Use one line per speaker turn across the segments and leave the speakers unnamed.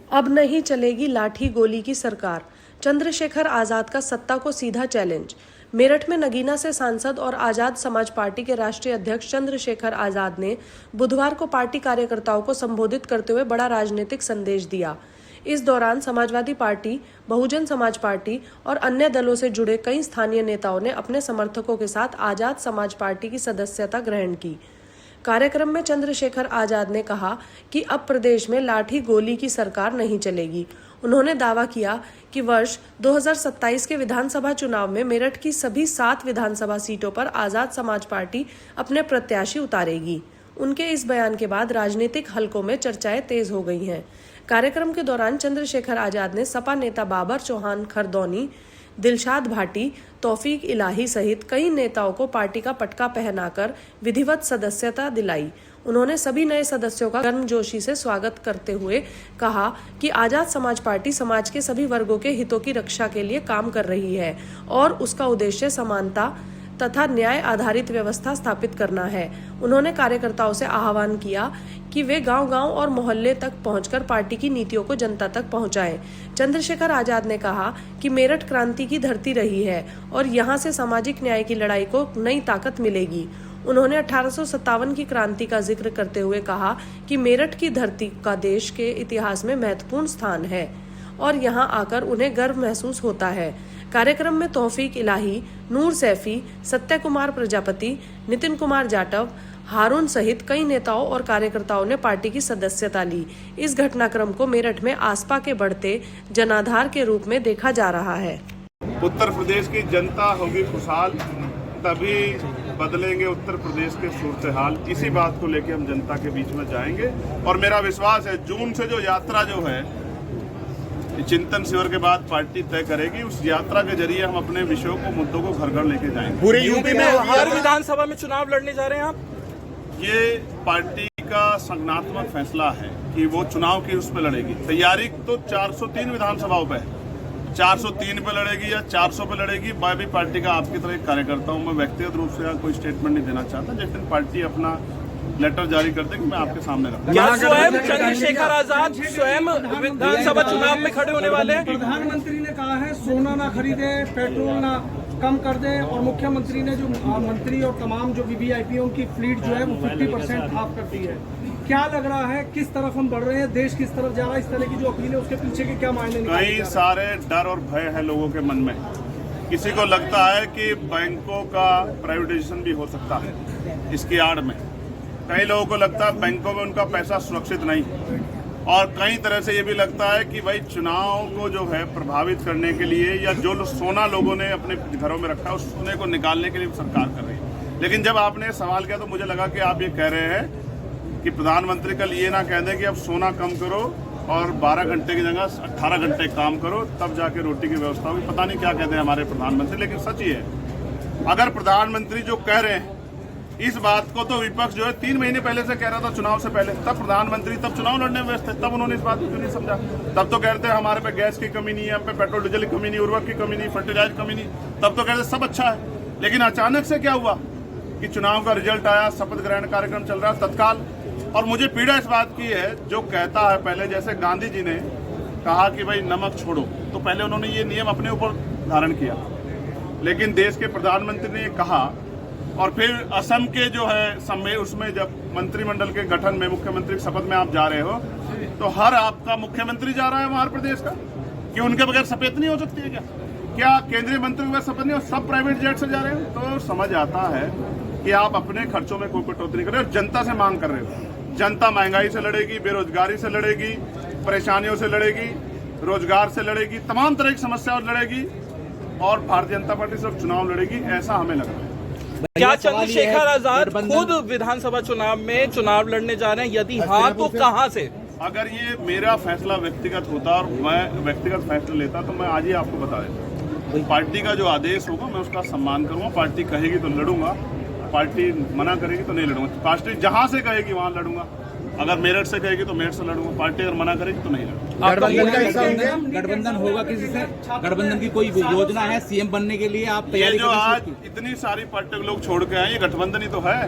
अब नहीं चलेगी लाठी गोली की सरकार, चंद्रशेखर आजाद का सत्ता को सीधा चैलेंज। मेरठ में नगीना से सांसद और आजाद समाज पार्टी के राष्ट्रीय अध्यक्ष चंद्रशेखर आजाद ने बुधवार को पार्टी कार्यकर्ताओं को संबोधित करते हुए बड़ा राजनीतिक संदेश दिया। इस दौरान समाजवादी पार्टी, बहुजन समाज पार्टी और अन्य दलों से जुड़े कई स्थानीय नेताओं ने अपने समर्थकों के साथ आजाद समाज पार्टी की सदस्यता ग्रहण की। कार्यक्रम में चंद्रशेखर आजाद ने कहा कि अब प्रदेश में लाठी गोली की सरकार नहीं चलेगी। उन्होंने दावा किया कि वर्ष 2027 के विधानसभा चुनाव में मेरठ की सभी 7 विधानसभा सीटों पर आजाद समाज पार्टी अपने प्रत्याशी उतारेगी। उनके इस बयान के बाद राजनीतिक हलकों में चर्चाएं तेज हो गई हैं। कार्यक्रम के दौरान चंद्रशेखर आजाद ने सपा नेता बाबर चौहान खरदौनी, दिलशाद भाटी, तौफीक इलाही सहित कई नेताओं को पार्टी का पटका पहनाकर विधिवत सदस्यता दिलाई। उन्होंने सभी नए सदस्यों का गर्मजोशी से स्वागत करते हुए कहा कि आजाद समाज पार्टी समाज के सभी वर्गों के हितों की रक्षा के लिए काम कर रही है और उसका उद्देश्य समानता तथा न्याय आधारित व्यवस्था स्थापित करना है। उन्होंने कार्यकर्ताओं से आह्वान किया कि वे गांव-गांव और मोहल्ले तक पहुंचकर पार्टी की नीतियों को जनता तक पहुंचाएं। चंद्रशेखर आजाद ने कहा कि मेरठ क्रांति की धरती रही है और यहां से सामाजिक न्याय की लड़ाई को नई ताकत मिलेगी। उन्होंने 1857 की क्रांति का जिक्र करते हुए कहा कि मेरठ की धरती का देश के इतिहास में महत्वपूर्ण स्थान है और यहां आकर उन्हें गर्व महसूस होता है। कार्यक्रम में तौफीक इलाही, नूर सैफी, सत्य कुमार प्रजापति, नितिन कुमार जाटव, हारून सहित कई नेताओं और कार्यकर्ताओं ने पार्टी की सदस्यता ली। इस घटनाक्रम को मेरठ में आसपा के बढ़ते जनाधार के रूप में देखा जा रहा है।
उत्तर प्रदेश की जनता होगी खुशहाल, तभी बदलेंगे उत्तर प्रदेश के सूरत हाल। इसी बात को लेकर हम जनता के बीच में जाएंगे और मेरा विश्वास है जून से जो यात्रा जो है चिंतन शिविर के बाद पार्टी तय करेगी। उस यात्रा के जरिए हम अपने विषयों को, मुद्दों को घर घर लेके जाएंगे।
पूरे यूपी में हर विधानसभा में चुनाव लड़ने जा रहे हैं आप?
ये पार्टी का संज्ञानात्मक फैसला है कि वो चुनाव की उस पर लड़ेगी। तैयारी तो 403 विधानसभाओं पे है, 403 पे लड़ेगी या 400 पे लड़ेगी। मैं भी पार्टी का आपकी तरह एक कार्यकर्ता हूँ। मैं व्यक्तिगत रूप से यहाँ कोई स्टेटमेंट नहीं देना चाहता। जिस दिन पार्टी अपना लेटर जारी कर देगी मैं आपके सामने रखूंगा।
क्या स्वयं चंद्रशेखर आजाद स्वयं विधानसभा चुनाव में खड़े होने वाले हैं?
प्रधानमंत्री ने कहा है सोना ना खरीदे, पेट्रोल ना कम कर दे और मुख्यमंत्री ने जो मंत्री और तमाम जो वीवीआईपीओ की फ्लीट जो है वो 50% हाफ कर दी है। क्या लग रहा है किस तरफ हम बढ़ रहे हैं, देश किस तरफ जा रहा है? इस तरह की जो अपील है उसके पीछे के क्या मायने निकलते हैं?
कई सारे डर और भय है लोगों के मन में। किसी को लगता है कि बैंकों का प्राइवेटाइजेशन भी हो सकता है इसकी आड़ में। कई लोगों को लगता है बैंकों में उनका पैसा सुरक्षित नहीं, और कई तरह से ये भी लगता है कि भाई चुनाव को जो है प्रभावित करने के लिए या जो सोना लोगों ने अपने घरों में रखा है उस सोने को निकालने के लिए सरकार कर रही है। लेकिन जब आपने सवाल किया तो मुझे लगा कि आप ये कह रहे हैं कि प्रधानमंत्री कल ये ना कह दें कि अब सोना कम करो और 12 घंटे की जगह 18 घंटे काम करो, तब जाके रोटी की व्यवस्था होगी। पता नहीं क्या कहते हैं हमारे प्रधानमंत्री, लेकिन सच ही है। अगर प्रधानमंत्री जो कह रहे हैं इस बात को, तो विपक्ष जो है 3 महीने पहले से कह रहा था चुनाव से पहले, तब प्रधानमंत्री तब चुनाव लड़ने में व्यस्त थे, तब उन्होंने इस बात को क्यों नहीं समझा? तब तो कहते हैं हमारे पे गैस की कमी नहीं है, हम पे पेट्रोल डीजल की कमी नहीं, उर्वरक की कमी नहीं, फर्टिलाइजर की कमी नहीं, तब तो कहते सब अच्छा है। लेकिन अचानक से क्या हुआ कि चुनाव का रिजल्ट आया, शपथ ग्रहण कार्यक्रम चल रहा है तत्काल। और मुझे पीड़ा इस बात की है, जो कहता है पहले, जैसे गांधी जी ने कहा कि भाई नमक छोड़ो, तो पहले उन्होंने ये नियम अपने ऊपर धारण किया, लेकिन देश के प्रधानमंत्री ने ये कहा। और फिर असम के जो है उसमें जब मंत्रिमंडल के गठन में मुख्यमंत्री की शपथ में आप जा रहे हो, तो हर आपका मुख्यमंत्री जा रहा है वहां प्रदेश का, कि उनके बगैर शपथ नहीं हो सकती है क्या केंद्रीय मंत्री के बगैर शपथ नहीं हो, सब प्राइवेट जेट से जा रहे हैं? तो समझ आता है कि आप अपने खर्चों में कोई कटौती नहीं कर रहे और जनता से मांग कर रहे हो। जनता महंगाई से लड़ेगी, बेरोजगारी से लड़ेगी, परेशानियों से लड़ेगी, रोजगार से लड़ेगी, तमाम तरह की समस्याओं से लड़ेगी, और भारतीय जनता पार्टी सिर्फ चुनाव लड़ेगी, ऐसा हमें लग रहा है।
क्या चंद्रशेखर आजाद खुद विधानसभा चुनाव में चुनाव लड़ने जा रहे हैं? यदि हाँ तो कहां से?
अगर ये मेरा फैसला व्यक्तिगत होता और मैं व्यक्तिगत फैसला लेता तो मैं आज ही आपको बता देता। पार्टी का जो आदेश होगा मैं उसका सम्मान करूंगा। पार्टी कहेगी तो लड़ूंगा, पार्टी मना करेगी तो नहीं लड़ूंगा। पार्टी जहां से कहेगी वहां लड़ूंगा। अगर मेरठ से कहेगी तो मेरठ से लड़ूंगा। पार्टी अगर मना करेगी तो नहीं लड़ूंगा।
गठबंधन होगा किसी से? गठबंधन की कोई योजना है सीएम बनने के लिए? आप
ये जो आज इतनी सारी पार्टी के लोग छोड़ के आए, ये गठबंधन ही तो है।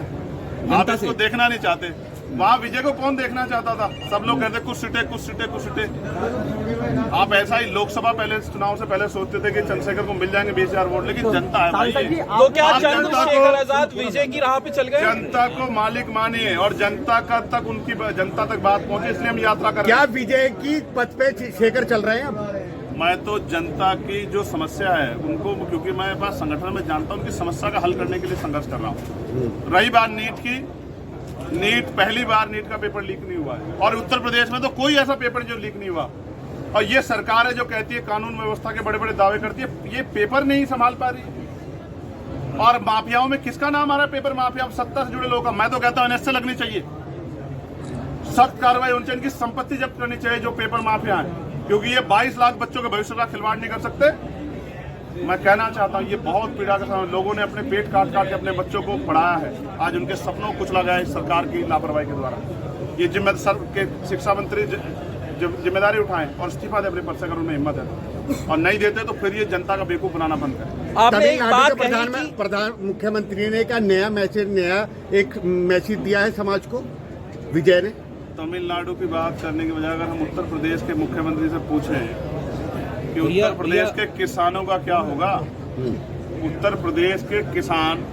आप इसको देखना नहीं चाहते। वहाँ विजय को कौन देखना चाहता था? सब लोग कहते कुछ सीटें, कुछ सीटें, कुछ सीटें। आप ऐसा ही लोकसभा पहले चुनाव से पहले सोचते थे कि चंद्रशेखर को मिल जाएंगे 20,000 वोट, लेकिन जनता है भाई।
तो क्या
आप जनता
चंद्रशेखर
को-
आजाद विजय की राह पे चल गए?
जनता को मालिक मानिए और जनता जनता तक बात पहुंचे, इसलिए हम यात्रा कर रहे
क्या
हैं।
विजय की पथ पे शेखर चल रहे हैं अब?
मैं तो जनता की जो समस्या है उनको, क्योंकि मैं पास संगठन में जानता हूं, उनकी समस्या का हल करने के लिए संघर्ष कर रहा हूं। रही बात नीट की, नीट पहली बार नीट का पेपर लीक नहीं हुआ है, और उत्तर प्रदेश में तो कोई ऐसा पेपर जो लीक नहीं हुआ। और ये सरकार है जो कहती है कानून व्यवस्था के बड़े बड़े दावे करती है, ये पेपर नहीं संभाल पा रही। और माफियाओं में किसका नाम आ रहा है? पेपर माफिया, सत्ता से जुड़े लोगों का। मैं तो कहता हूं एनएसए लगनी चाहिए, सख्त कार्रवाई उनसे, इनकी संपत्ति जब्त करनी चाहिए जो पेपर माफिया है, क्योंकि ये 22 लाख बच्चों के भविष्य का खिलवाड़ नहीं कर सकते। मैं कहना चाहता हूं, ये बहुत पीड़ा का समय, लोगों ने अपने पेट काट काट के अपने बच्चों को पढ़ाया है, आज उनके सपनों को कुचला गया है सरकार की लापरवाही के द्वारा। ये शिक्षा मंत्री जिम्मेदारी उठाएं और इस्तीफा दे अपने पद से, अगर उन्हें हिम्मत है, और नहीं देते तो फिर ये जनता का बेवकूफ बनाना बंद करें।
आपने एक
तमिलनाडु
बात
के
कही कि
मुख्यमंत्री ने क्या नया एक मैसेज दिया है समाज को, विजय ने?
तमिलनाडु की बात करने की बजाय अगर हम उत्तर प्रदेश के मुख्यमंत्री से पूछें कि उत्तर प्रदेश के किसानों का क्या होगा, उत्तर प्रदेश के किसान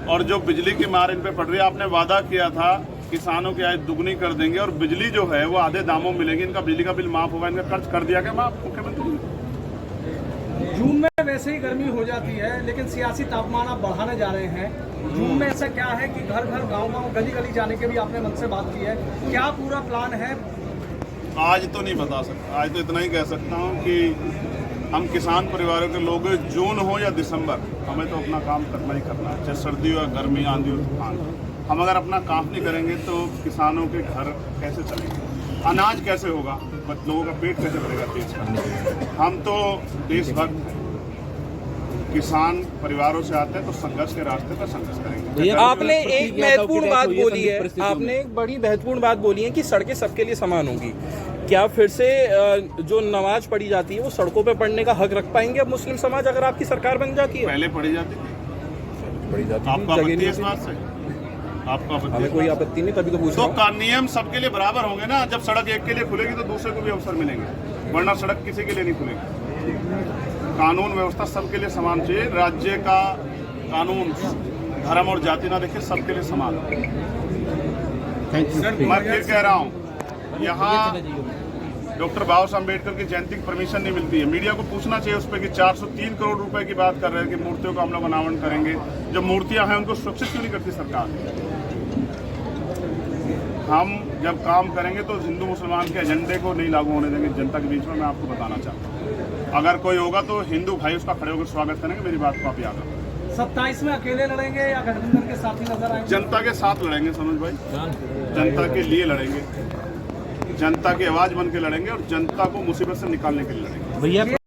और जो बिजली की मार इन पे पड़ रही है, आपने वादा किया था किसानों की आय दुगनी कर देंगे और बिजली जो है वो आधे दामों में मिलेगी, इनका बिजली का बिल माफ होगा, इनका कर्ज कर दिया गया माफ मुख्यमंत्री ने।
जून में वैसे ही गर्मी हो जाती है, लेकिन सियासी तापमान आप बढ़ाने जा रहे हैं। जून में ऐसा क्या है कि घर घर गांव गांव गली गली जाने के भी आपने मन से बात की है, क्या पूरा प्लान है?
आज तो नहीं बता सकता, आज तो इतना ही कह सकता हूँ कि हम किसान परिवारों के लोग, जून हो या दिसंबर, हमें तो अपना काम करना ही करना है, चाहे सर्दी हो या गर्मी, आंधी हो तूफान। हम अगर अपना काम नहीं करेंगे तो किसानों के घर कैसे चलेंगे, अनाज कैसे होगा, लोगों का पेट कैसे भरेगा देश का? हम तो देशभक्त हैं, किसान परिवारों से आते हैं तो संघर्ष के रास्ते पर संघर्ष करेंगे।
आपने एक महत्वपूर्ण बात बोली है, आपने एक बड़ी महत्वपूर्ण बात बोली है कि सड़कें सबके लिए समान होंगी। क्या फिर से जो नमाज पढ़ी जाती है वो सड़कों पे पढ़ने का हक रख पाएंगे अब मुस्लिम समाज, अगर आपकी सरकार बन जाती है?
पहले पढ़ी जाती थी, आपको आपत्ति है इस बात से? आपको आपत्ति?
हमें कोई आपत्ति नहीं, तभी तो पूछ रहा हूं।
तो नियम सबके लिए बराबर होंगे ना। जब सड़क एक के लिए खुलेगी तो दूसरे को भी अवसर मिलेंगे, वरना सड़क किसी के लिए नहीं खुलेगी। कानून व्यवस्था सबके लिए समान चाहिए, राज्य का कानून धर्म और जाति ना देखे, सबके लिए समान। मैं फिर कह रहा हूँ, यहाँ डॉक्टर बाबा साहब अम्बेडकर की जयंती की परमिशन नहीं मिलती है। मीडिया को पूछना चाहिए उस पर कि 403 करोड़ रुपए की बात कर रहे हैं कि मूर्तियों का हम लोग अनावरण करेंगे, जो मूर्तियां हैं उनको सुरक्षित क्यों नहीं करती सरकार? हम जब काम करेंगे तो हिंदू मुसलमान के एजेंडे को नहीं लागू होने देंगे जनता के बीच में। मैं आपको बताना चाहता हूँ, अगर कोई होगा तो हिंदू भाई उसका खड़े होकर स्वागत करेंगे, मेरी बात को आप याद रखें।
27 में अकेले लड़ेंगे या गठबंधन के साथ ही नजर आएंगे?
जनता के साथ लड़ेंगे सनोज भाई, जनता के लिए लड़ेंगे, जनता की आवाज बन के लड़ेंगे और जनता को मुसीबत से निकालने के लिए लड़ेंगे।
भैया